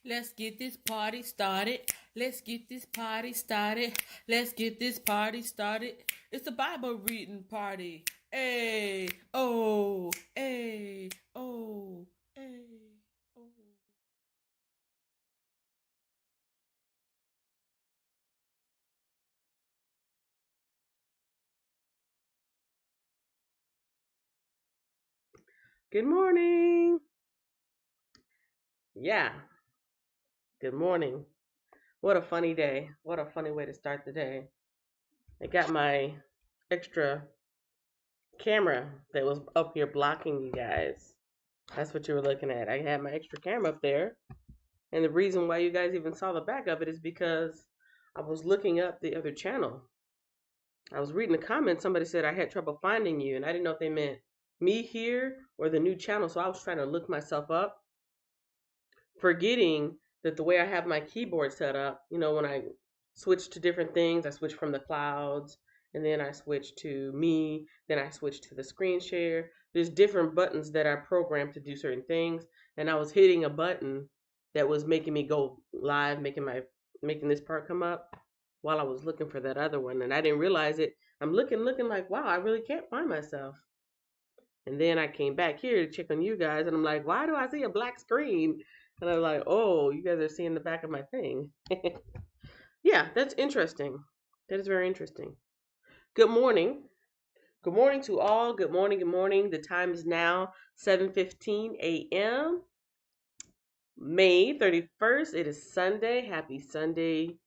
Let's get this party started. Let's get this party started. Let's get this party started. It's a Bible reading party. Hey, oh, hey, oh, hey, oh. Good morning. Yeah, good morning. What a funny day. What a funny way to start the day. I got my extra camera that was up here blocking you guys. That's what you were looking at. I had my extra camera up there. And the reason why you guys even saw the back of it is because I was looking up the other channel. I was reading the comments. Somebody said I had trouble finding you, and I didn't know if they meant me here or the new channel. So I was trying to look myself up, forgetting that the way I have my keyboard set up, when I switch to different things, I switch from the clouds, and then I switch to me, then I switch to the screen share. There's different buttons that are programmed to do certain things, and I was hitting a button that was making me go live, making this part come up while I was looking for that other one, and I didn't realize it. I'm looking like, wow, I really can't find myself. And then I came back here to check on you guys, and I'm like, why do I see a black screen? And I'm like, oh, you guys are seeing the back of my thing. Yeah, that's interesting. That is very interesting. Good morning. Good morning to all. Good morning. Good morning. The time is now 7:15 a.m. May 31st. It is Sunday. Happy Sunday.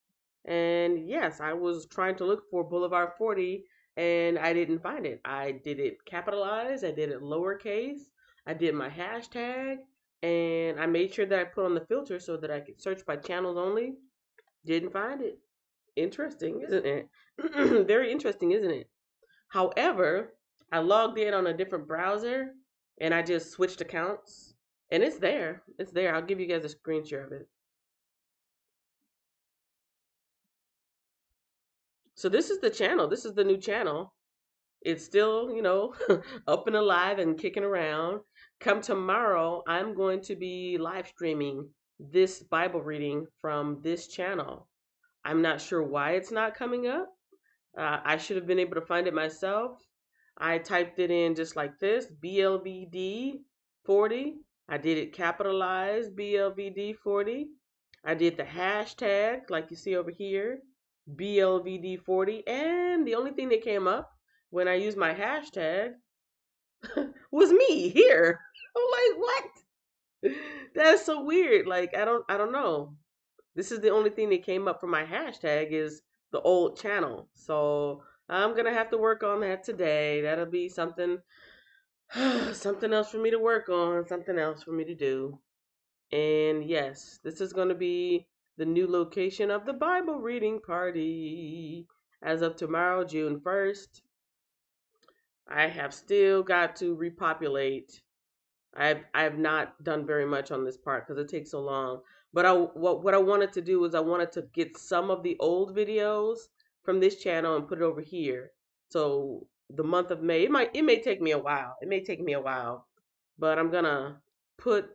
And yes, I was trying to look for Boulevard 40 and I didn't find it. I did it capitalized, I did it lowercase, I did my hashtag, and I made sure that I put on the filter so that I could search by channels only. Didn't find it. Interesting, isn't it? Very interesting, isn't it? However, I logged in on a different browser and I just switched accounts and it's there. It's there. I'll give you guys a screen share of it. So this is the channel. This is the new channel. It's still, up and alive and kicking around. Come tomorrow, I'm going to be live streaming this Bible reading from this channel. I'm not sure why it's not coming up. I should have been able to find it myself. I typed it in just like this, BLVD 40. I did it capitalized, BLVD 40. I did the hashtag like you see over here, BLVD 40. And the only thing that came up when I used my hashtag was me here. I'm like, what? That's so weird. Like, I don't know. This is the only thing that came up for my hashtag is the old channel. So I'm gonna have to work on that today. That'll be something something else for me to work on, something else for me to do. And yes, this is gonna be the new location of the Bible reading party. As of tomorrow, June 1st, I have still got to repopulate. I've not done very much on this part because it takes so long. But what I wanted to do is I wanted to get some of the old videos from this channel and put it over here. So the month of May, it may take me a while. It may take me a while, but I'm gonna put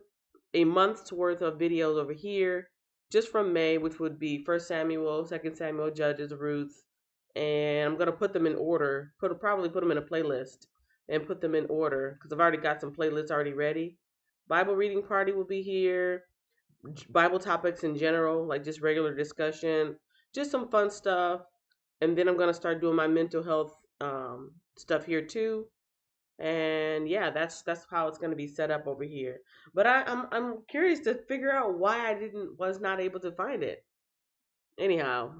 a month's worth of videos over here just from May, which would be First Samuel, Second Samuel, Judges, Ruth, and I'm gonna put them in order. Probably put them in a playlist and put them in order because I've already got some playlists already ready. Bible reading party will be here. Bible topics in general, like just regular discussion, just some fun stuff. And then I'm gonna start doing my mental health stuff here too. And yeah, that's how it's gonna be set up over here. But I'm curious to figure out why I didn't was not able to find it. Anyhow,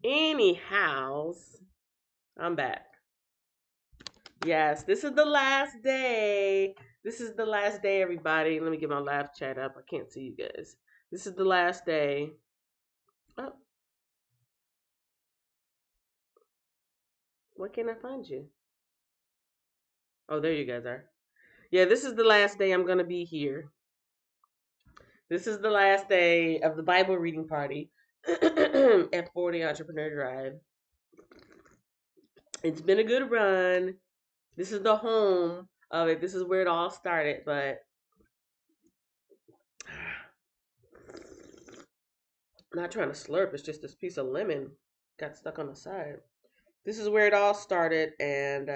anyhows, I'm back. Yes, this is the last day. This is the last day, everybody. Let me get my live chat up. I can't see you guys. This is the last day. Oh, why can't I find you? Oh, there you guys are. Yeah, this is the last day I'm going to be here. This is the last day of the Bible reading party at 40 Entrepreneur Drive. It's been a good run. This is the home of it. This is where it all started, but I'm not trying to slurp. It's just this piece of lemon got stuck on the side. This is where it all started, and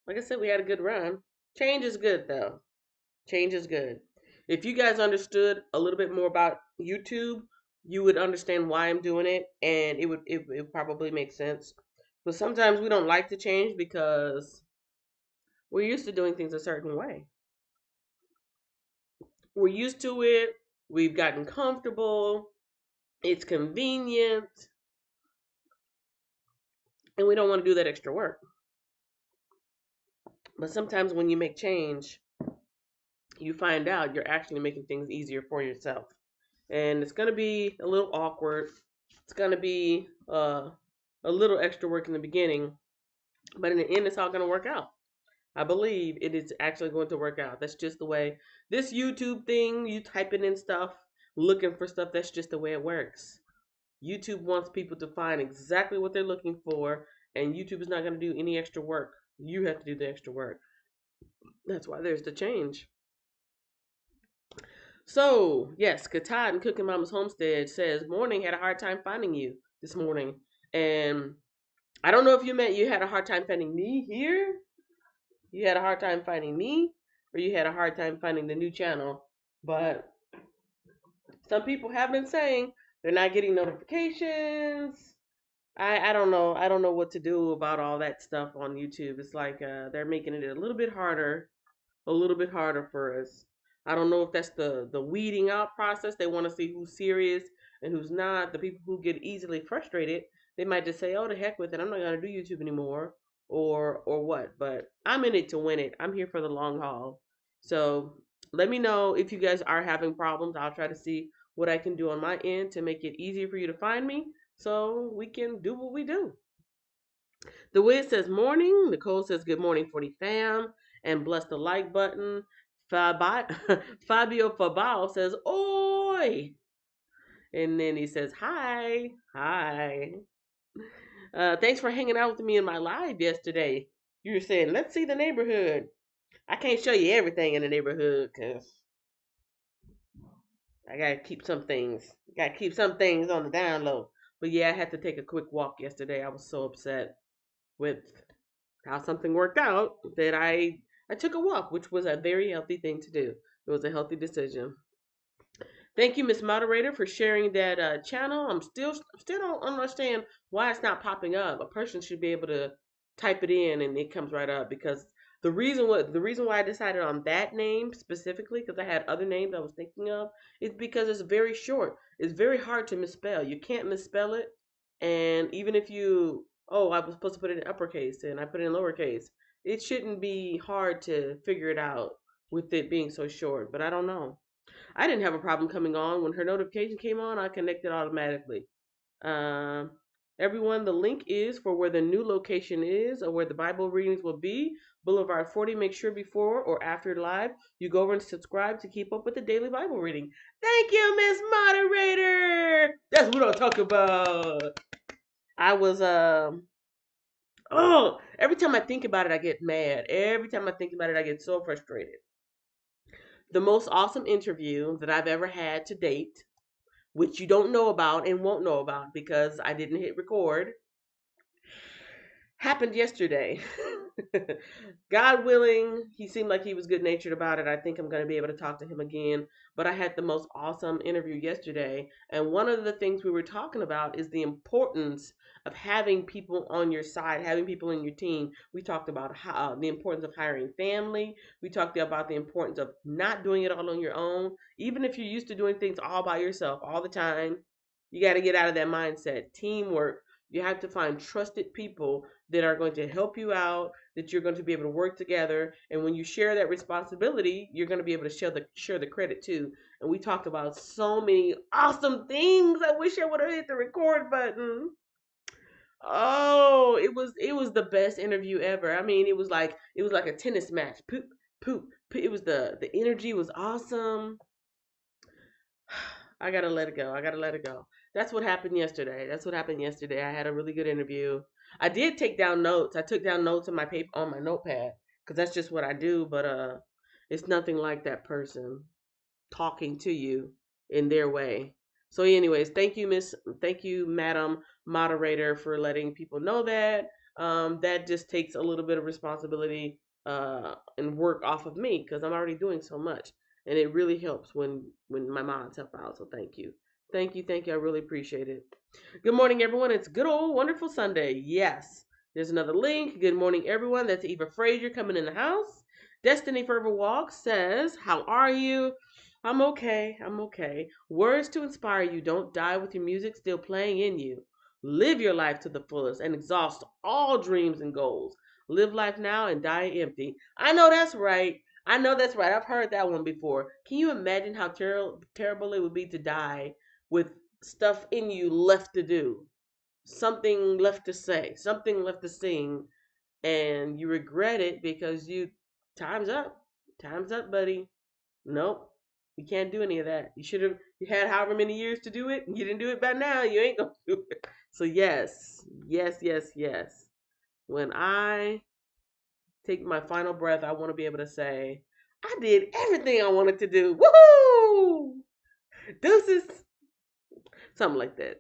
like I said, we had a good run. Change is good, though. Change is good. If you guys understood a little bit more about YouTube, you would understand why I'm doing it, and it would probably make sense. But sometimes we don't like to change because we're used to doing things a certain way. We're used to it. We've gotten comfortable. It's convenient, and we don't want to do that extra work. But sometimes when you make change, you find out you're actually making things easier for yourself. And it's going to be a little awkward. It's going to be a little extra work in the beginning. But in the end, it's all going to work out. I believe it is actually going to work out. That's just the way this YouTube thing, you typing in stuff, looking for stuff, that's just the way it works. YouTube wants people to find exactly what they're looking for, and YouTube is not going to do any extra work. You have to do the extra work. That's why there's the change. So, yes, Katad and Cooking Mama's Homestead says, morning, had a hard time finding you this morning. And I don't know if you meant you had a hard time finding me here. You had a hard time finding me, or you had a hard time finding the new channel. But some people have been saying they're not getting notifications. I don't know. I don't know what to do about all that stuff on YouTube. It's like they're making it a little bit harder for us. I don't know if that's the weeding out process. They want to see who's serious and who's not. The people who get easily frustrated, they might just say, "Oh, the heck with it. I'm not gonna do YouTube anymore," or what. But I'm in it to win it. I'm here for the long haul. So let me know if you guys are having problems. I'll try to see what I can do on my end to make it easier for you to find me, so we can do what we do. The Wiz says morning. Nicole says good morning, 40 fam, and bless the like button. Fabio Fabao says oi, and then he says hi, hi. Thanks for hanging out with me in my live yesterday. You were saying let's see the neighborhood. I can't show you everything in the neighborhood because I gotta keep some things. Gotta keep some things on the down low. But yeah, I had to take a quick walk yesterday. I was so upset with how something worked out that I took a walk, which was a very healthy thing to do. It was a healthy decision. Thank you, Miss Moderator, for sharing that channel. I'm still don't understand why it's not popping up. A person should be able to type it in and it comes right up, because the reason why I decided on that name specifically, because I had other names I was thinking of, is because it's very short. It's very hard to misspell. You can't misspell it, and even if you I was supposed to put it in uppercase and I put it in lowercase, it shouldn't be hard to figure it out with it being so short. But I don't know. I didn't have a problem coming on. When her notification came on, I connected automatically. Um, Everyone, the link is for where the new location is, or where the Bible readings will be. Boulevard 40. Make sure before or after live, you go over and subscribe to keep up with the daily Bible reading. Thank you, Miss Moderator. That's what I'm talking about. I was every time I think about it, I get mad. Every time I think about it, I get so frustrated. The most awesome interview that I've ever had to date, which you don't know about and won't know about because I didn't hit record, happened yesterday. God willing, he seemed like he was good natured about it. I think I'm going to be able to talk to him again. But I had the most awesome interview yesterday. And one of the things we were talking about is the importance of having people on your side, having people in your team. We talked about the importance of hiring family. We talked about the importance of not doing it all on your own. Even if you're used to doing things all by yourself all the time, you got to get out of that mindset. Teamwork. You have to find trusted people that are going to help you out, that you're going to be able to work together. And when you share that responsibility, you're going to be able to share the credit too. And we talked about so many awesome things. I wish I would have hit the record button. Oh, it was the best interview ever. I mean, it was like a tennis match. Poop, poop, poop. It was the energy was awesome. I gotta let it go. I gotta let it go. That's what happened yesterday. I had a really good interview. I did take down notes. I took down notes on my paper on my notepad because that's just what I do. But it's nothing like that person talking to you in their way. So, anyways, thank you, Madam Moderator, for letting people know that. That just takes a little bit of responsibility and work off of me because I'm already doing so much, and it really helps when my mods help out. So, thank you. I really appreciate it. Good morning, everyone. It's good old wonderful Sunday. Yes, there's another link. Good morning, everyone. That's Eva Frazier coming in the house. Destiny Forever Walk says, "How are you?" I'm okay. I'm okay. Words to inspire you. Don't die with your music still playing in you. Live your life to the fullest and exhaust all dreams and goals. Live life now and die empty. I know that's right. I know that's right. I've heard that one before. Can you imagine how terrible it would be to die with stuff in you left to do? Something left to say, something left to sing, and you regret it because time's up. Time's up, buddy. Nope. You can't do any of that. You had however many years to do it, and you didn't do it by now, you ain't gonna do it. So yes. When I take my final breath, I want to be able to say, I did everything I wanted to do. Woohoo! Deuces. Something like that.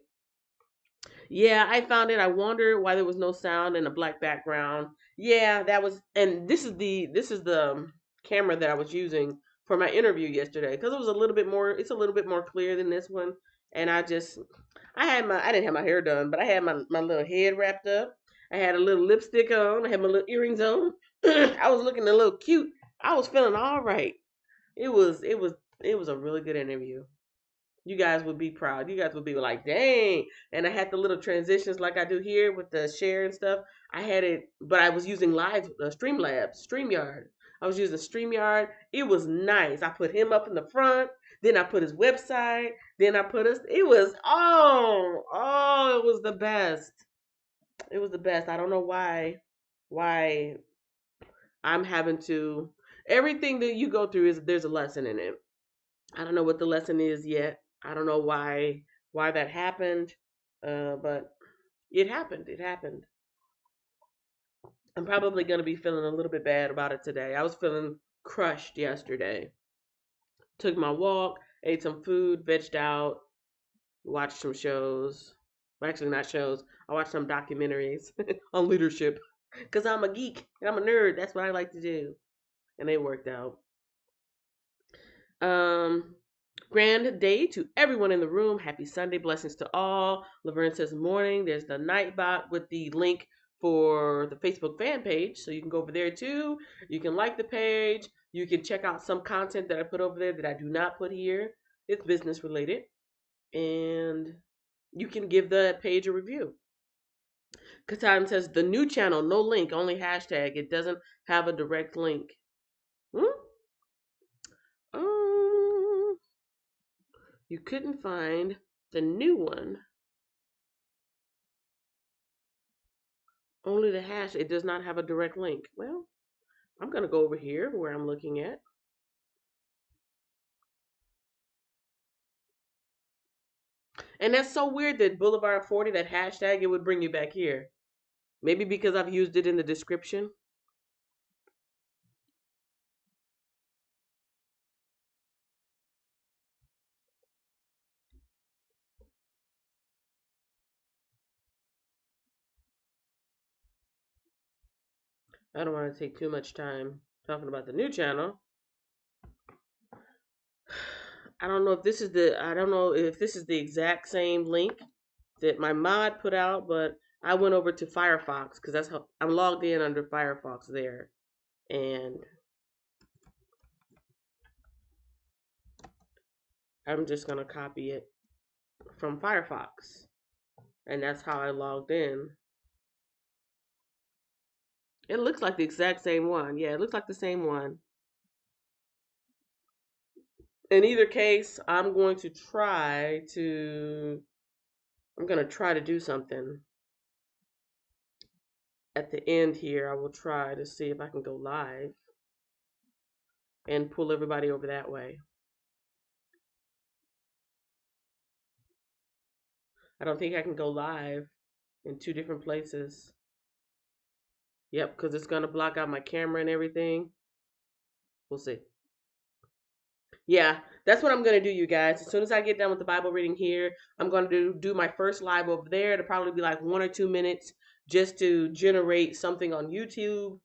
Yeah, I found it. I wondered why there was no sound and a black background. Yeah, that was, and this is the camera that I was using for my interview yesterday because it was a little bit more. It's a little bit more clear than this one, and I didn't have my hair done, but I had my little head wrapped up. I had a little lipstick on. I had my little earrings on. I was looking a little cute. I was feeling all right. It was a really good interview. You guys would be proud. You guys would be like, dang. And I had the little transitions like I do here with the share and stuff. I had it, but I was using live StreamYard. I was using StreamYard. It was nice. I put him up in the front. Then I put his website. Then I put us. It was, it was the best. It was the best. I don't know why I'm having to, everything that you go through there's a lesson in it. I don't know what the lesson is yet. I don't know why that happened, but it happened. It happened. I'm probably gonna be feeling a little bit bad about it today. I was feeling crushed yesterday. Took my walk, ate some food, vegged out, watched some shows. Well, actually, not shows. I watched some documentaries on leadership because I'm a geek and I'm a nerd. That's what I like to do, and they worked out. Um, Grand day to everyone in the room. Happy Sunday. Blessings to all. Laverne says morning. There's the Nightbot with the link for the Facebook fan page. So you can go over there too. You can like the page. You can check out some content that I put over there that I do not put here. It's business related. And you can give the page a review. Katan says the new channel, no link, only hashtag. It doesn't have a direct link. Hmm? You couldn't find the new one. Only the hash. It does not have a direct link. Well, I'm going to go over here where I'm looking at. And that's so weird that Boulevard 40, that hashtag, it would bring you back here. Maybe because I've used it in the description. I don't want to take too much time talking about the new channel. I don't know if this is the exact same link that my mod put out, but I went over to Firefox because that's how I'm logged in under Firefox there. And I'm just going to copy it from Firefox. And that's how I logged in. It looks like the exact same one. Yeah, it looks like the same one. In either case, I'm going to do something. At the end here, I will try to see if I can go live and pull everybody over that way. I don't think I can go live in two different places. Yep, because it's going to block out my camera and everything. We'll see. Yeah, that's what I'm gonna do, you guys. As soon as I get done with the Bible reading here, I'm gonna do my first live over there. It'll probably be like 1 or 2 minutes just to generate something on YouTube,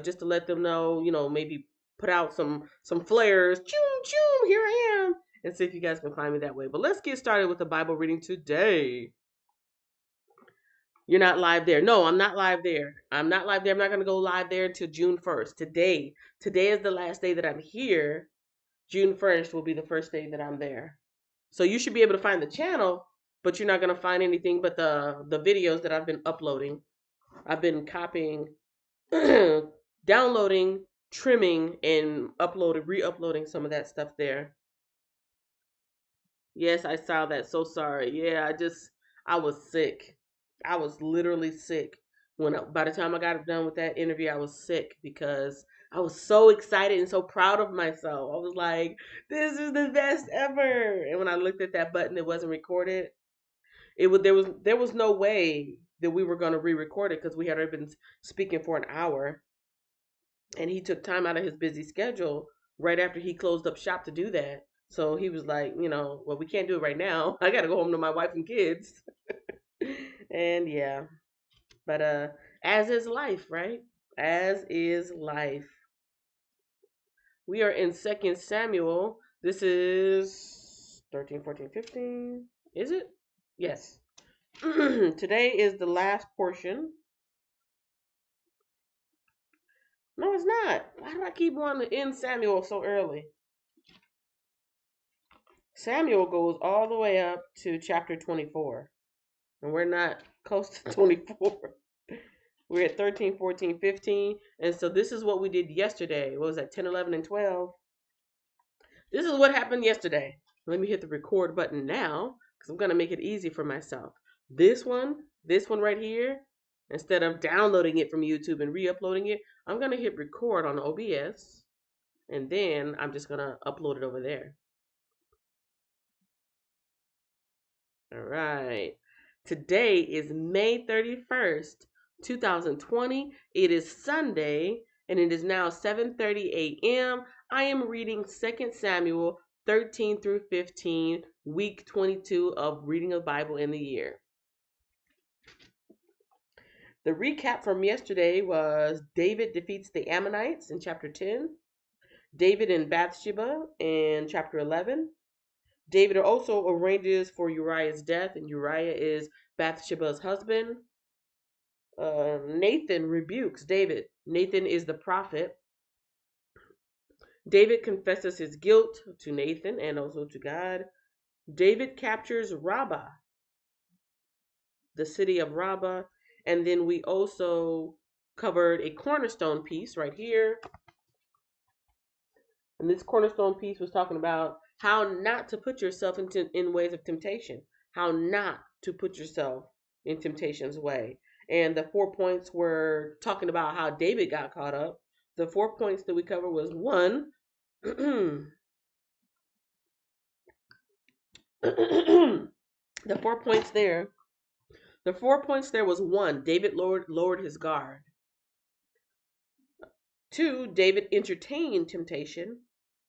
just to let them know, maybe put out some flares. Choom choom, here I am, and see if you guys can find me that way. But let's get started with the Bible reading today. You're not live there. No, I'm not live there. I'm not live there. I'm not gonna go live there until June 1st. Today is the last day that I'm here. June 1st will be the first day that I'm there. So you should be able to find the channel, but you're not going to find anything but the videos that I've been uploading. I've been copying, downloading, trimming, and re-uploading some of that stuff there. Yes, I saw that. So sorry. Yeah, I was sick. I was literally sick. By the time I got done with that interview, I was sick because I was so excited and so proud of myself. I was like, this is the best ever. And when I looked at that button, it wasn't recorded. There was no way that we were going to re-record it because we had already been speaking for an hour. And he took time out of his busy schedule right after he closed up shop to do that. So he was like, well, we can't do it right now. I got to go home to my wife and kids. And yeah, but as is life, right? As is life. We are in 2 Samuel. This is 13, 14, 15. Is it? Yes. Today is the last portion. No, it's not. Why do I keep wanting to end Samuel so early? Samuel goes all the way up to chapter 24. And we're not close to 24. We're at 13, 14, 15. And so this is what we did yesterday. What was that? 10, 11, and 12. This is what happened yesterday. Let me hit the record button now because I'm going to make it easy for myself. This one right here, instead of downloading it from YouTube and re-uploading it, I'm going to hit record on OBS. And then I'm just going to upload it over there. All right. Today is May 31st, 2020. It is Sunday, and it is now 7:30 a.m. I am reading 2 Samuel 13 through 15, week 22 of reading the Bible in the year. The recap from yesterday was David defeats the Ammonites in chapter 10, David and Bathsheba in chapter 11. David also arranges for Uriah's death, and Uriah is Bathsheba's husband. Nathan rebukes David. Nathan is the prophet. David confesses his guilt to Nathan and also to God. David captures Rabbah, the city of Rabbah. And then we also covered a cornerstone piece right here. And this cornerstone piece was talking about how not to put yourself in ways of temptation, how not to put yourself in temptation's way. And the 4 points were talking about how David got caught up. The 4 points that we covered was 1, the 4 points there. The 4 points there was 1, David lowered his guard. 2, David entertained temptation.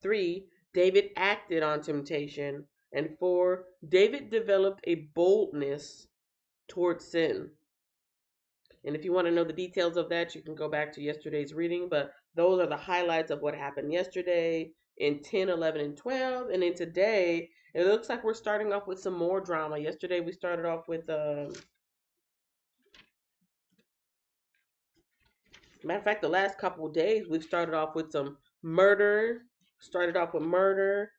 3, David acted on temptation. And 4, David developed a boldness towards sin. And if you want to know the details of that, you can go back to yesterday's reading. But those are the highlights of what happened yesterday in 10, 11, and 12. And then today, it looks like we're starting off with some more drama. Yesterday, we started off with... matter of fact, the last couple of days, we've started off with some murder. Started off with the murder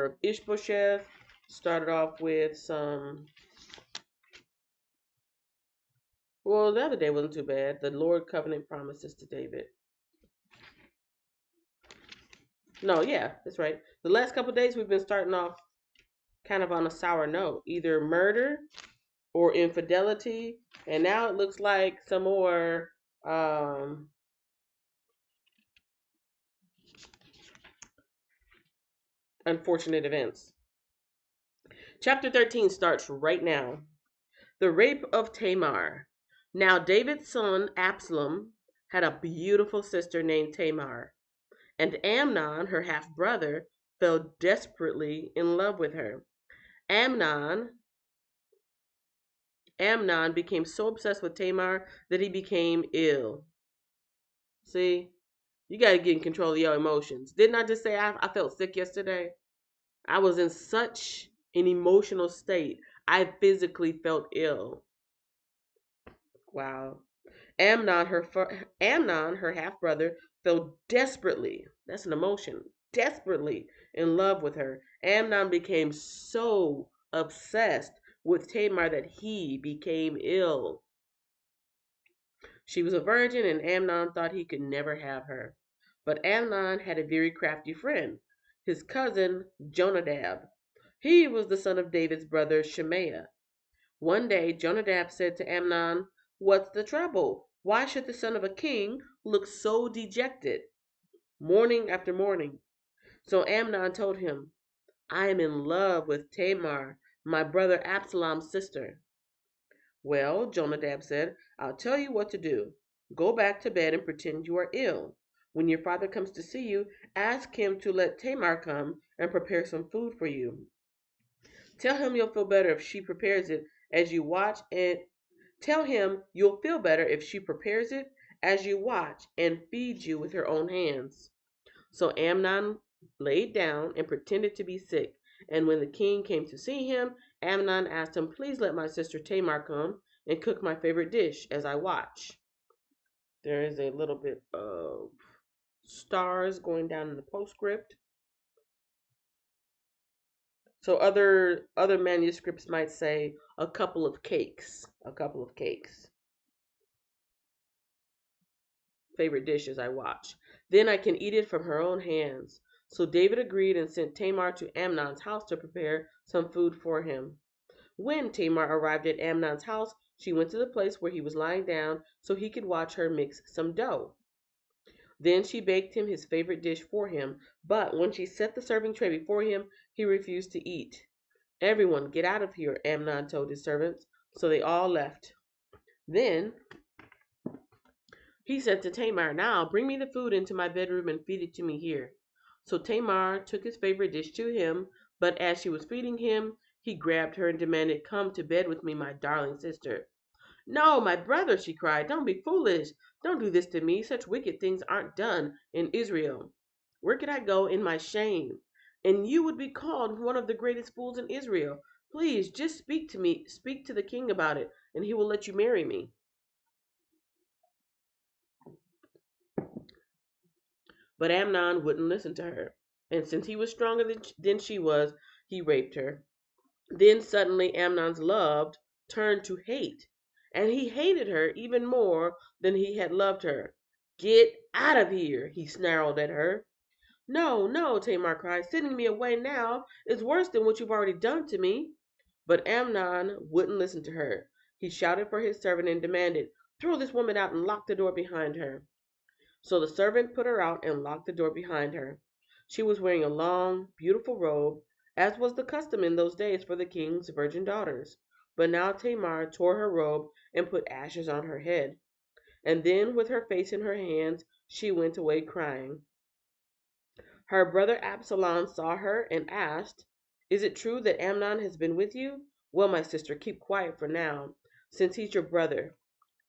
of Ishbosheth. Started off with some... Well, the other day wasn't too bad. The Lord covenant promises to David. No, yeah, that's right. The last couple of days, we've been starting off kind of on a sour note. Either murder or infidelity. And now it looks like some more... unfortunate events. Chapter 13 starts right now. The rape of Tamar. Now David's son Absalom had a beautiful sister named Tamar, and Amnon, her half brother, fell desperately in love with her. Amnon Amnon became so obsessed with Tamar that he became ill. See, you got to get in control of your emotions. Didn't I just say I felt sick yesterday? I was in such an emotional state. I physically felt ill. Wow. Amnon, her half brother, fell desperately. That's an emotion. Desperately in love with her. Amnon became so obsessed with Tamar that he became ill. She was a virgin, and Amnon thought he could never have her. But Amnon had a very crafty friend, his cousin Jonadab. He was the son of David's brother Shemaiah. One day Jonadab said to Amnon, "What's the trouble? Why should the son of a king look so dejected, morning after morning?" So Amnon told him, "I am in love with Tamar, my brother Absalom's sister." "Well," Jonadab said, "I'll tell you what to do. Go back to bed and pretend you are ill. When your father comes to see you, ask him to let Tamar come and prepare some food for you. Tell him you'll feel better if she prepares it as you watch and tell him you'll feel better if she prepares it as you watch and feeds you with her own hands." So Amnon laid down and pretended to be sick. And when the king came to see him, Amnon asked him, "Please let my sister Tamar come and cook my favorite dish as I watch." There is a little bit of stars going down in the postscript. So other manuscripts might say a couple of cakes. A couple of cakes. Favorite dish as I watch. Then I can eat it from her own hands. So David agreed and sent Tamar to Amnon's house to prepare some food for him. When Tamar arrived at Amnon's house, she went to the place where he was lying down so he could watch her mix some dough. Then she baked him his favorite dish for him, but when she set the serving tray before him, he refused to eat. "Everyone, get out of here," Amnon told his servants. So they all left. Then he said to Tamar, "Now bring me the food into my bedroom and feed it to me here." So Tamar took his favorite dish to him, but as she was feeding him, he grabbed her and demanded, "Come to bed with me, my darling sister." "No, my brother," she cried. "Don't be foolish. Don't do this to me. Such wicked things aren't done in Israel. Where could I go in my shame? And you would be called one of the greatest fools in Israel. Please, just speak to the king about it, and he will let you marry me." But Amnon wouldn't listen to her. And since he was stronger than she was, he raped her. Then suddenly Amnon's love turned to hate, and he hated her even more than he had loved her. "Get out of here," he snarled at her. "No, no," Tamar cried. "Sending me away now is worse than what you've already done to me." But Amnon wouldn't listen to her. He shouted for his servant and demanded, "Throw this woman out and lock the door behind her." So the servant put her out and locked the door behind her. She was wearing a long, beautiful robe, as was the custom in those days for the king's virgin daughters. But now Tamar tore her robe and put ashes on her head. And then, with her face in her hands, she went away crying. Her brother Absalom saw her and asked, "Is it true that Amnon has been with you? Well, my sister, keep quiet for now, since he's your brother.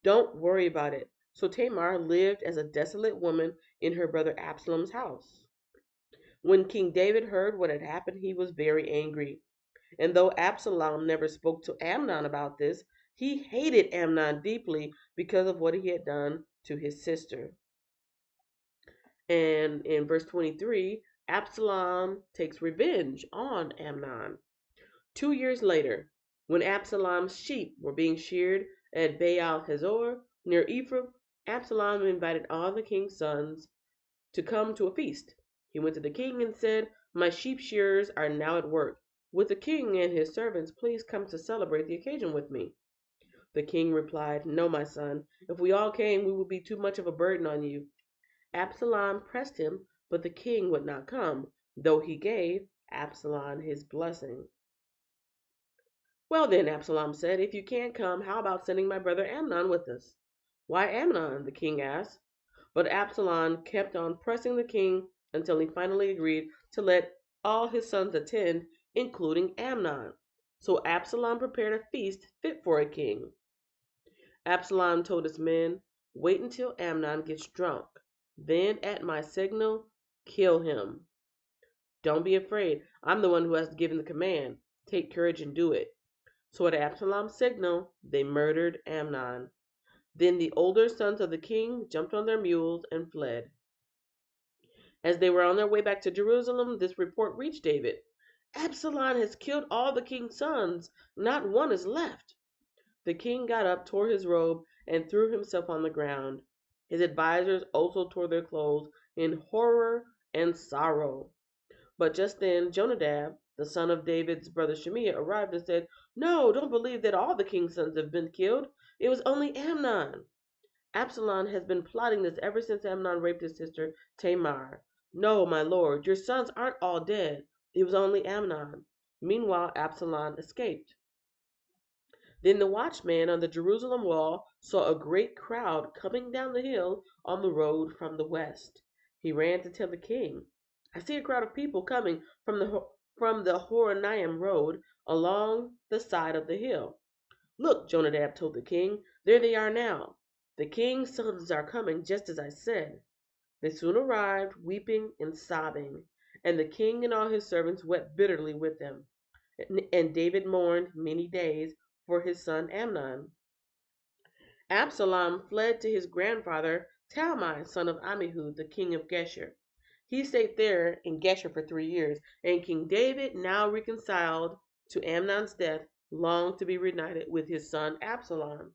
Don't worry about it." So Tamar lived as a desolate woman in her brother Absalom's house. When King David heard what had happened, he was very angry. And though Absalom never spoke to Amnon about this, he hated Amnon deeply because of what he had done to his sister. And in verse 23, Absalom takes revenge on Amnon. 2 years later, when Absalom's sheep were being sheared at Baal Hazor near Ephraim, Absalom invited all the king's sons to come to a feast. He went to the king and said, "My sheep shearers are now at work. Would the king and his servants please come to celebrate the occasion with me?" The king replied, "No, my son. If we all came, we would be too much of a burden on you." Absalom pressed him, but the king would not come, though he gave Absalom his blessing. "Well then," Absalom said, "if you can't come, how about sending my brother Amnon with us?" "Why Amnon?" the king asked. But Absalom kept on pressing the king until he finally agreed to let all his sons attend, including Amnon. So Absalom prepared a feast fit for a king. Absalom told his men, "Wait until Amnon gets drunk. Then, at my signal, kill him. Don't be afraid. I'm the one who has given the command. Take courage and do it." So at Absalom's signal, they murdered Amnon. Then the older sons of the king jumped on their mules and fled. As they were on their way back to Jerusalem, this report reached David: "Absalom has killed all the king's sons. Not one is left." The king got up, tore his robe, and threw himself on the ground. His advisers also tore their clothes in horror and sorrow. But just then Jonadab, the son of David's brother Shimea, arrived and said, "No, don't believe that all the king's sons have been killed. It was only Amnon. Absalom has been plotting this ever since Amnon raped his sister Tamar. No, my lord, your sons aren't all dead. It was only Amnon." Meanwhile, Absalom escaped. Then the watchman on the Jerusalem wall saw a great crowd coming down the hill on the road from the west. He ran to tell the king, "I see a crowd of people coming from the Horonaim road along the side of the hill." "Look," Jonadab told the king, "there they are now. The king's sons are coming just as I said." They soon arrived, weeping and sobbing, and the king and all his servants wept bitterly with them. And David mourned many days for his son Amnon. Absalom fled to his grandfather Talmai, son of Ammihud, the king of Geshur. He stayed there in Geshur for 3 years, and King David, now reconciled to Amnon's death, longed to be reunited with his son Absalom.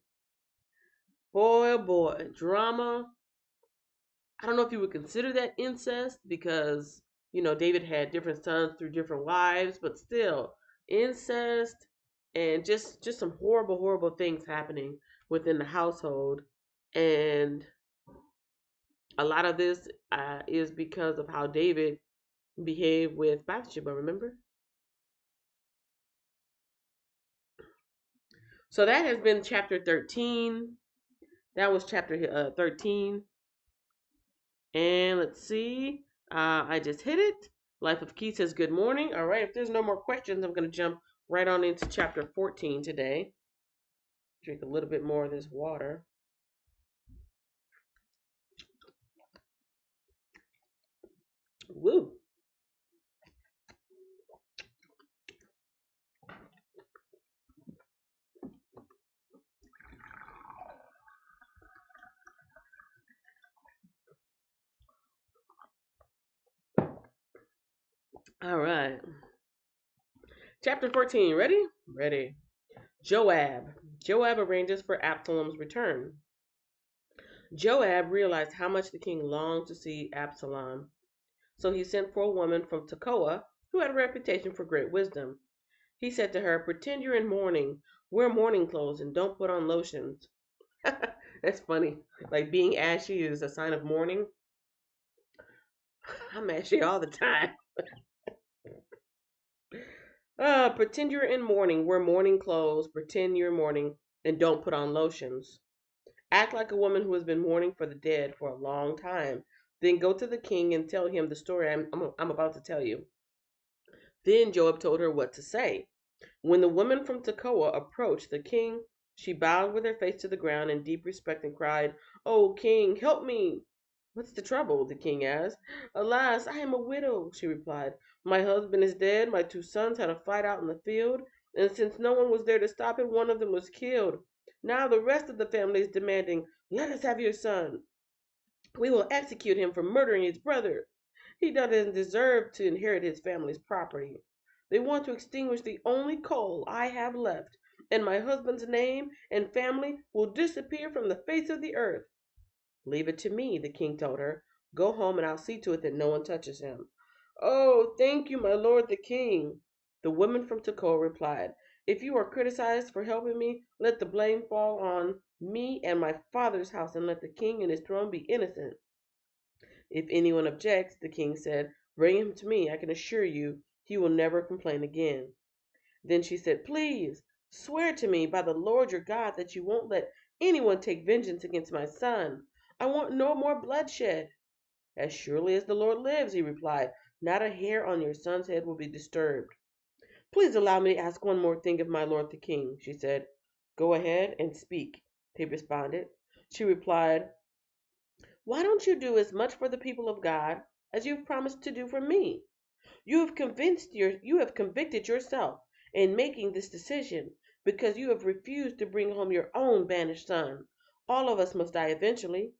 Boy, oh boy, drama. I don't know if you would consider that incest because, David had different sons through different wives, but still, incest and just some horrible, horrible things happening within the household. And a lot of this is because of how David behaved with Bathsheba, remember? So that has been chapter 13. That was chapter 13. And let's see. I just hit it. Life of Keith says good morning. All right. If there's no more questions, I'm going to jump right on into chapter 14 today. Drink a little bit more of this water. Woo. All right. Chapter 14. Ready? Ready. Joab. Joab arranges for Absalom's return. Joab realized how much the king longed to see Absalom. So he sent for a woman from Tekoa who had a reputation for great wisdom. He said to her, "Pretend you're in mourning, wear mourning clothes, and don't put on lotions." That's funny. Like being ashy is a sign of mourning. I'm ashy all the time. Pretend you're in mourning, wear mourning clothes, pretend you're mourning, and don't put on lotions. Act like a woman who has been mourning for the dead for a long time. Then go to the king and tell him the story I'm about to tell you. Then Joab told her what to say. When the woman from Tekoa approached the king, she bowed with her face to the ground in deep respect and cried, "Oh, king, help me." "What's the trouble?" the king asked. "Alas, I am a widow," she replied. "My husband is dead, my 2 sons had a fight out in the field, and since no one was there to stop it, one of them was killed. Now the rest of the family is demanding, 'Let us have your son. We will execute him for murdering his brother. He doesn't deserve to inherit his family's property.' They want to extinguish the only coal I have left, and my husband's name and family will disappear from the face of the earth." "Leave it to me," the king told her. "Go home and I'll see to it that no one touches him." "Oh, thank you, my lord the king." The woman from Tekoa replied, "If you are criticized for helping me, let the blame fall on me and my father's house, and let the king and his throne be innocent." "If anyone objects," the king said, "bring him to me. I can assure you he will never complain again." Then she said, "Please swear to me by the Lord your God that you won't let anyone take vengeance against my son. I want no more bloodshed. As surely as the Lord lives, he replied, not a hair on your son's head will be disturbed. Please allow me to ask one more thing of my lord the king, she said. Go ahead and speak, he responded. She replied, why don't you do as much for the people of God as you've promised to do for me? You have convicted yourself in making this decision because you have refused to bring home your own banished son. All of us must die eventually.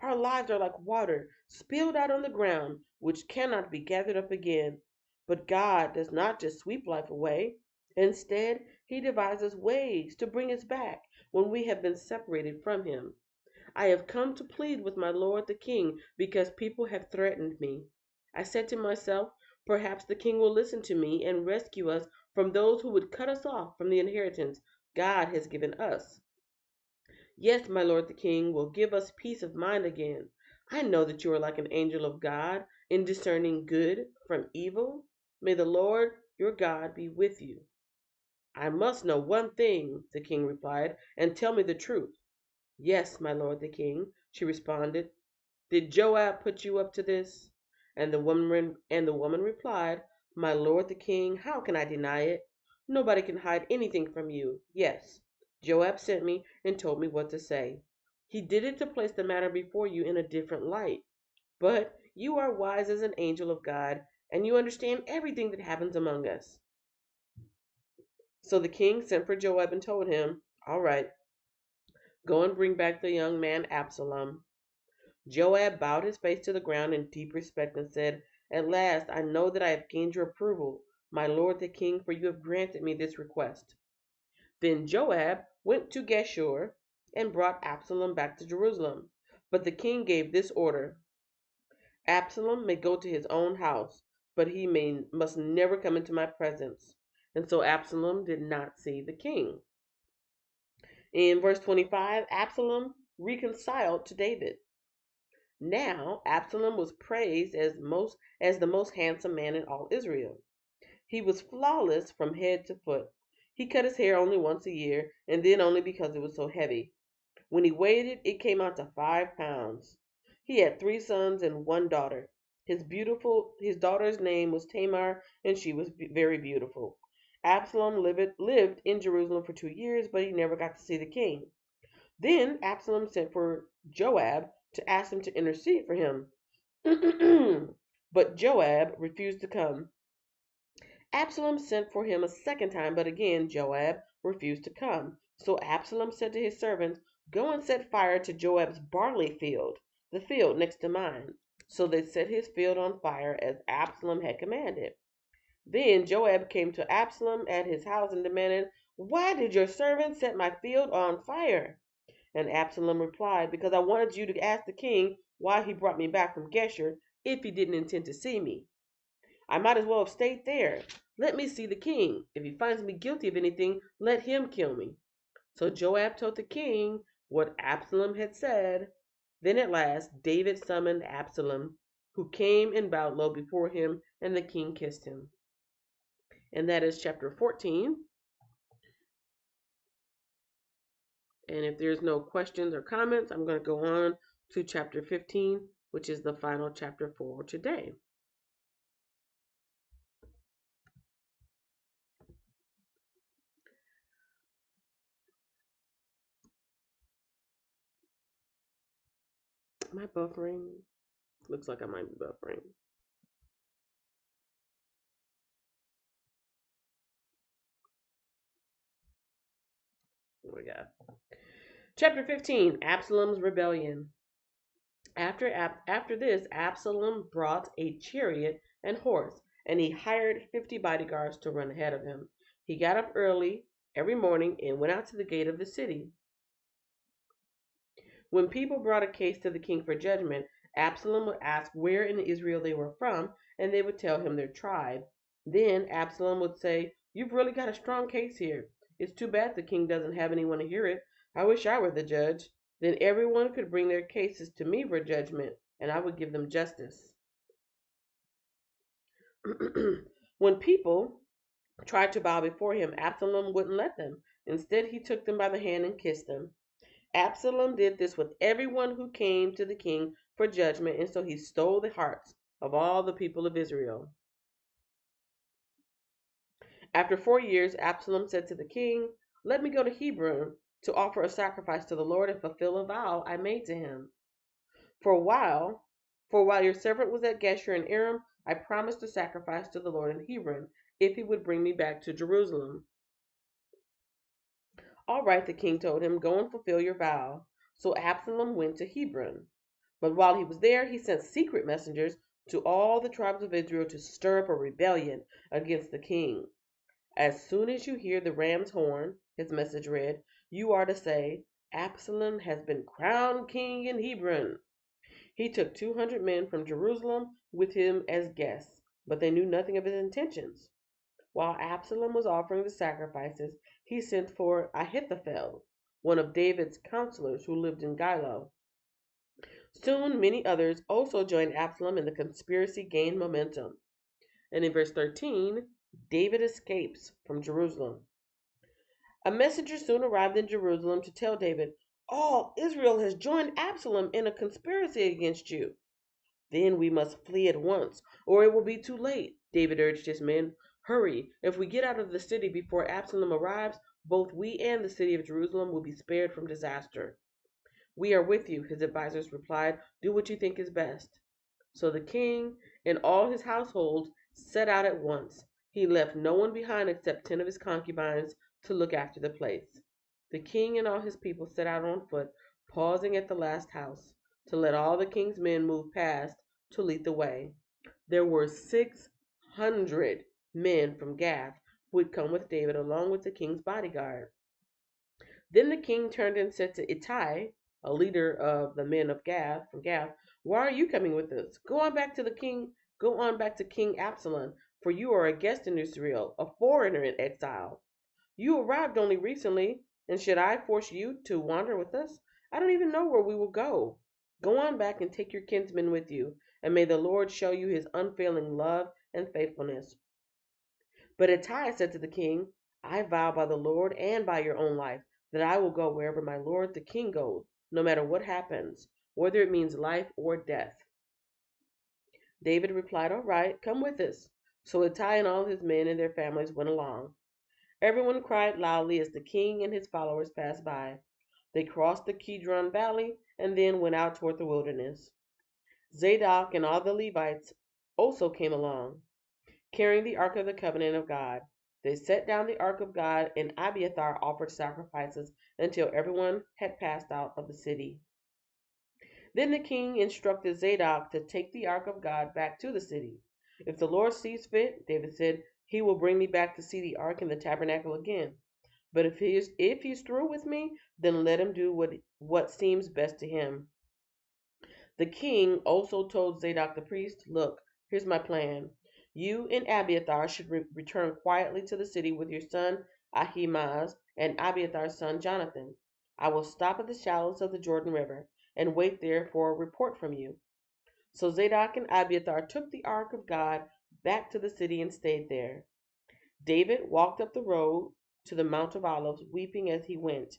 Our lives are like water spilled out on the ground, which cannot be gathered up again. But God does not just sweep life away. Instead, He devises ways to bring us back when we have been separated from Him. I have come to plead with my lord the king because people have threatened me. I said to myself, perhaps the king will listen to me and rescue us from those who would cut us off from the inheritance God has given us. Yes, my lord the king will give us peace of mind again. I know that you are like an angel of God in discerning good from evil. May the Lord your God be with you. I must know one thing, the king replied, and tell me the truth. Yes, my lord the king, she responded. Did Joab put you up to this? And the woman replied, my lord the king, how can I deny it? Nobody can hide anything from you. Yes, Joab sent me and told me what to say. He did it to place the matter before you in a different light. But you are wise as an angel of God, and you understand everything that happens among us. So the king sent for Joab and told him, all right, go and bring back the young man Absalom. Joab bowed his face to the ground in deep respect and said, at last I know that I have gained your approval, my lord the king, for you have granted me this request. Then Joab went to Geshur and brought Absalom back to Jerusalem. But the king gave this order, Absalom may go to his own house, but must never come into my presence. And so Absalom did not see the king. In verse 25, Absalom reconciled to David. Now Absalom was praised as the most handsome man in all Israel. He was flawless from head to foot. He cut his hair only once a year, and then only because it was so heavy. When he weighed it, it came out to 5 pounds. He had 3 sons and one daughter. His daughter's name was Tamar, and she was very beautiful. Absalom lived in Jerusalem for 2 years, but he never got to see the king. Then Absalom sent for Joab to ask him to intercede for him. But Joab refused to come. Absalom sent for him a second time, but again Joab refused to come. So Absalom said to his servants, go and set fire to Joab's barley field, the field next to mine. So they set his field on fire as Absalom had commanded. Then Joab came to Absalom at his house and demanded, why did your servant set my field on fire? And Absalom replied, because I wanted you to ask the king why he brought me back from Geshur if he didn't intend to see me. I might as well have stayed there. Let me see the king. If he finds me guilty of anything, let him kill me. So Joab told the king what Absalom had said. Then at last David summoned Absalom, who came and bowed low before him, and the king kissed him. And that is chapter 14. And if there's no questions or comments, I'm going to go on to chapter 15, which is the final chapter for today. Am I buffering? Looks like I might be buffering. What we got? Chapter 15, Absalom's rebellion. After this, Absalom brought a chariot and horse, and he hired 50 bodyguards to run ahead of him. He got up early every morning and went out to the gate of the city. When people brought a case to the king for judgment, Absalom would ask where in Israel they were from, and they would tell him their tribe. Then Absalom would say, you've really got a strong case here. It's too bad the king doesn't have anyone to hear it. I wish I were the judge. Then everyone could bring their cases to me for judgment, and I would give them justice. When people tried to bow before him, Absalom wouldn't let them. Instead, he took them by the hand and kissed them. Absalom did this with everyone who came to the king for judgment, and so he stole the hearts of all the people of Israel. After 4 years, Absalom said to the king, "Let me go to Hebron to offer a sacrifice to the Lord and fulfill a vow I made to him. For a while, for while your servant was at Geshur in Aram, I promised to sacrifice to the Lord in Hebron if he would bring me back to Jerusalem." "All right," the king told him, "go and fulfill your vow." So Absalom went to Hebron. But while he was there, he sent secret messengers to all the tribes of Israel to stir up a rebellion against the king. "As soon as you hear the ram's horn," his message read, "you are to say, 'Absalom has been crowned king in Hebron.'" He took 200 men from Jerusalem with him as guests, but they knew nothing of his intentions. While Absalom was offering the sacrifices, he sent for Ahithophel, one of David's counselors who lived in Gilo. Soon many others also joined Absalom, and the conspiracy gained momentum. And in verse 13, David escapes from Jerusalem. A messenger soon arrived in Jerusalem to tell David, "All Israel has joined Absalom in a conspiracy against you." "Then we must flee at once, or it will be too late," David urged his men. "Hurry. If we get out of the city before Absalom arrives, both we and the city of Jerusalem will be spared from disaster." "We are with you," his advisors replied. "Do what you think is best." So the king and all his household set out at once. He left no one behind except 10 of his concubines to look after the place. The king and all his people set out on foot, pausing at the last house to let all the king's men move past to lead the way. There were 600 men from Gath who had come with David along with the king's bodyguard. Then the king turned and said to Ittai, a leader of the men of Gath, from Gath, "Why are you coming with us? Go on back to King Absalom, for you are a guest in Israel, a foreigner in exile. You arrived only recently, and should I force you to wander with us? I don't even know where we will go. Go on back and take your kinsmen with you, and may the Lord show you his unfailing love and faithfulness." But Ittai said to the king, "I vow by the Lord and by your own life that I will go wherever my lord the king goes, no matter what happens, whether it means life or death." David replied, "All right, come with us." So Ittai and all his men and their families went along. Everyone cried loudly as the king and his followers passed by. They crossed the Kidron Valley and then went out toward the wilderness. Zadok and all the Levites also came along, carrying the Ark of the Covenant of God. They set down the Ark of God, and Abiathar offered sacrifices until everyone had passed out of the city. Then the king instructed Zadok to take the Ark of God back to the city. "If the Lord sees fit," David said, "he will bring me back to see the Ark in the tabernacle again. But if he's through with me, then let him do what seems best to him." The king also told Zadok the priest, "Look, here's my plan. You and Abiathar should return quietly to the city with your son Ahimaaz and Abiathar's son Jonathan. I will stop at the shallows of the Jordan River and wait there for a report from you." So Zadok and Abiathar took the ark of God back to the city and stayed there. David walked up the road to the Mount of Olives, weeping as he went.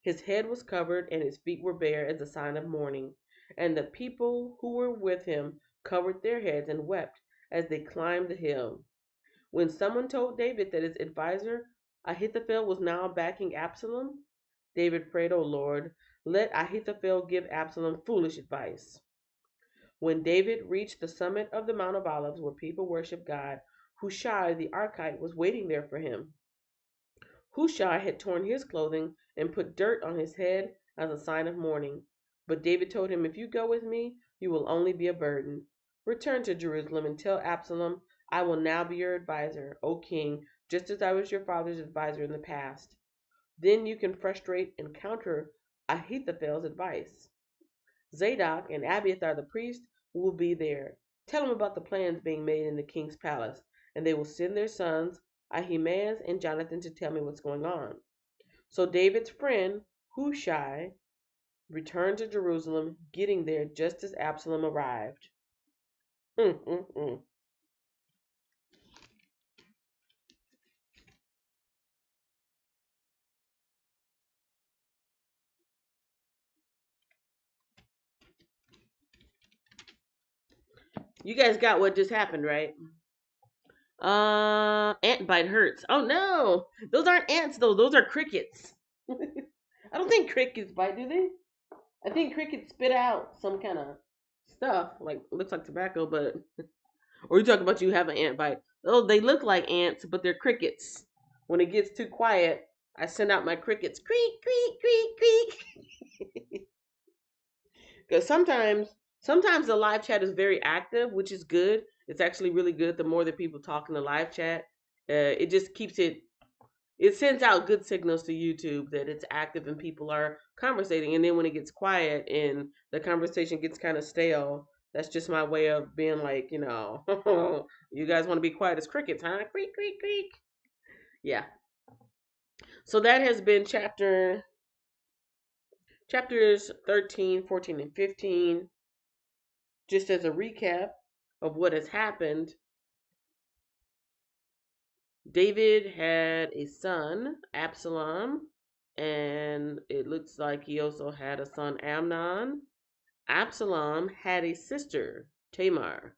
His head was covered and his feet were bare as a sign of mourning, and the people who were with him covered their heads and wept as they climbed the hill. When someone told David that his advisor Ahithophel was now backing Absalom, David prayed, "O Lord, let Ahithophel give Absalom foolish advice." When David reached the summit of the Mount of Olives where people worship God, Hushai the Archite was waiting there for him. Hushai had torn his clothing and put dirt on his head as a sign of mourning. But David told him, "If you go with me, you will only be a burden. Return to Jerusalem and tell Absalom, I will now be your advisor, O king, just as I was your father's advisor in the past. Then you can frustrate and counter Ahithophel's advice. Zadok and Abiathar the priest will be there. Tell them about the plans being made in the king's palace, and they will send their sons Ahimaaz and Jonathan to tell me what's going on." So David's friend Hushai returned to Jerusalem, getting there just as Absalom arrived. You guys got what just happened, right? Ant bite hurts. Oh no, those aren't ants though. Those are crickets. I don't think crickets bite, do they? I think crickets spit out some kind of stuff, like looks like tobacco, but or you talk about you have an ant bite. Oh, they look like ants, but they're crickets. When it gets too quiet, I send out my crickets. Creak, creak, creak, creak. Because sometimes the live chat is very active, which is good. It's actually really good. The more that people talk in the live chat, it just keeps it sends out good signals to YouTube that it's active and people are conversating. And then when it gets quiet and the conversation gets kind of stale, that's just my way of being like, you guys want to be quiet as crickets, huh? Creak, creak, creak. Yeah. So that has been chapters 13, 14, and 15. Just as a recap of what has happened, David had a son, Absalom, and it looks like he also had a son, Amnon. Absalom had a sister, Tamar.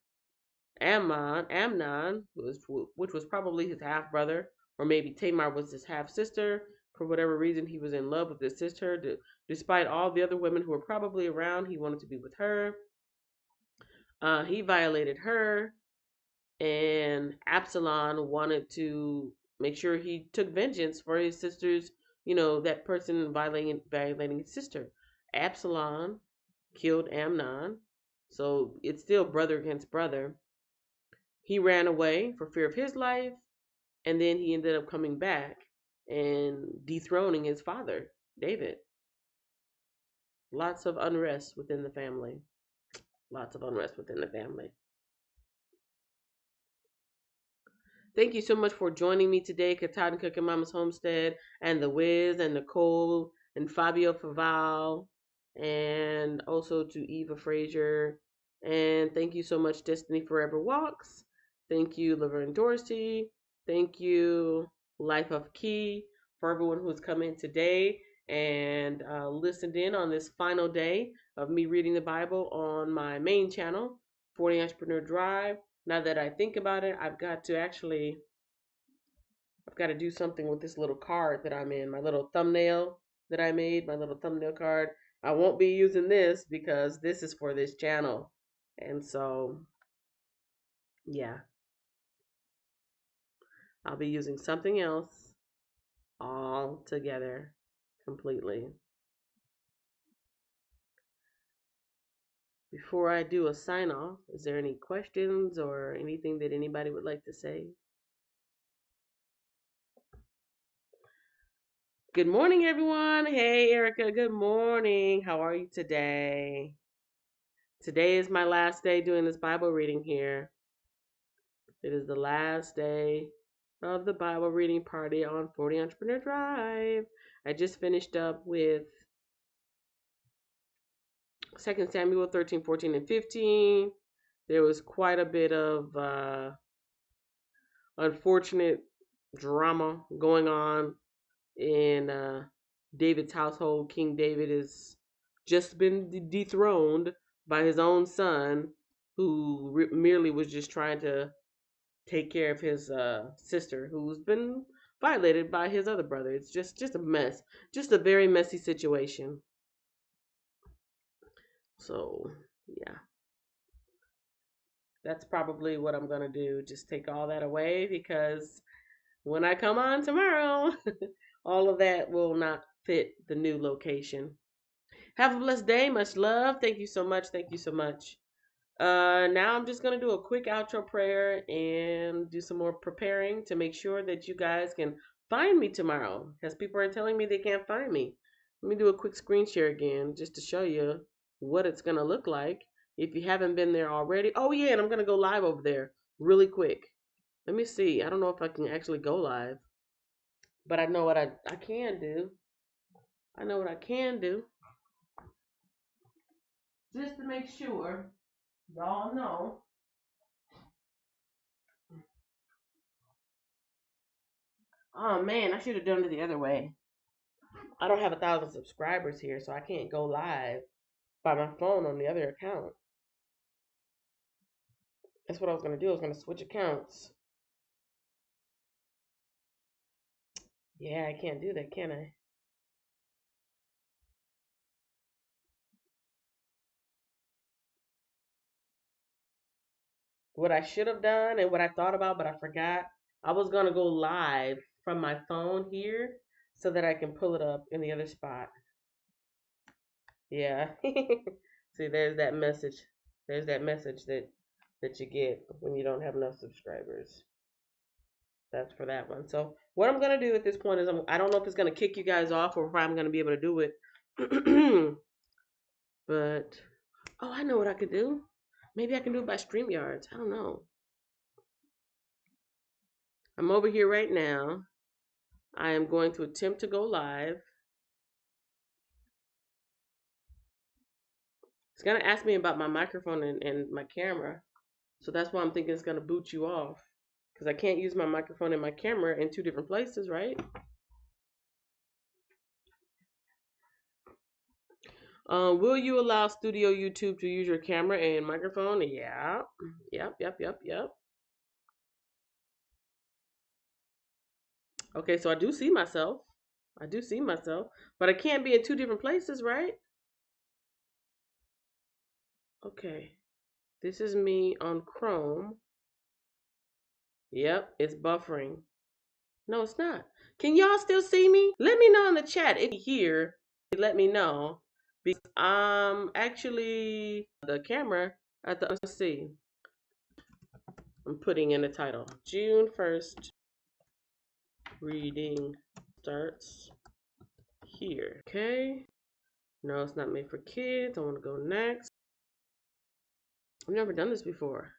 Amnon, which was probably his half brother, or maybe Tamar was his half sister. For whatever reason, he was in love with his sister. Despite all the other women who were probably around, he wanted to be with her. He violated her, and Absalom wanted to make sure he took vengeance for his sister's, that person violating his sister. Absalom killed Amnon, so it's still brother against brother. He ran away for fear of his life, and then he ended up coming back and dethroning his father, David. Lots of unrest within the family. Lots of unrest within the family. Thank you so much for joining me today, Katad and Cooking Mama's Homestead, and The Wiz, and Nicole, and Fabio Faval, and also to Eva Frazier. And thank you so much, Destiny Forever Walks. Thank you, Laverne Dorsey. Thank you, Life of Key, for everyone who's come in today and listened in on this final day of me reading the Bible on my main channel, 40 Entrepreneur Drive. Now that I think about it, I've got to do something with this little card that I'm in, my little thumbnail that I made, my little thumbnail card. I won't be using this because this is for this channel. And so, yeah, I'll be using something else all together completely. Before I do a sign off, is there any questions or anything that anybody would like to say? Good morning, everyone. Hey, Erica. Good morning. How are you today? Today is my last day doing this Bible reading here. It is the last day of the Bible reading party on 40 Entrepreneur Drive. I just finished up with 2 Samuel 13, 14, and 15. There was quite a bit of unfortunate drama going on in David's household. King David has just been dethroned by his own son, who merely was just trying to take care of his sister, who's been violated by his other brother. It's just a mess, just a very messy situation. So yeah, that's probably what I'm gonna do. Just take all that away because when I come on tomorrow, all of that will not fit the new location. Have a blessed day. Much love. Thank you so much. Thank you so much. Now I'm just gonna do a quick outro prayer and do some more preparing to make sure that you guys can find me tomorrow, because people are telling me they can't find me. Let me do a quick screen share again just to show you what it's gonna look like if you haven't been there already. Oh yeah, and I'm gonna go live over there really quick. Let me see. I don't know if I can actually go live, but I know what I can do. I know what I can do. Just to make sure y'all know. Oh man, I should have done it the other way. I don't have 1,000 subscribers here, so I can't go live by my phone on the other account. That's what I was going to do. I was going to switch accounts. Yeah, I can't do that, can I? What I should have done and what I thought about, but I forgot, I was going to go live from my phone here so that I can pull it up in the other spot. Yeah. See, there's that message. There's that message that you get when you don't have enough subscribers. That's for that one. So what I'm gonna do at this point is I don't know if it's gonna kick you guys off or if I'm gonna be able to do it. But oh, I know what I could do. Maybe I can do it by StreamYards. I don't know. I'm over here right now. I am going to attempt to go live. It's gonna ask me about my microphone and my camera. So that's why I'm thinking it's gonna boot you off. Because I can't use my microphone and my camera in two different places, right? Will you allow Studio YouTube to use your camera and microphone? Yeah. Yep. Okay, so I do see myself. I do see myself. But I can't be in two different places, right? Okay. This is me on Chrome. Yep, it's buffering. No, it's not. Can y'all still see me? Let me know in the chat if you hear. Let me know. Because actually the camera at the let's see. I'm putting in the title. June 1st. Reading starts here. Okay. No, it's not made for kids. I want to go next. I've never done this before.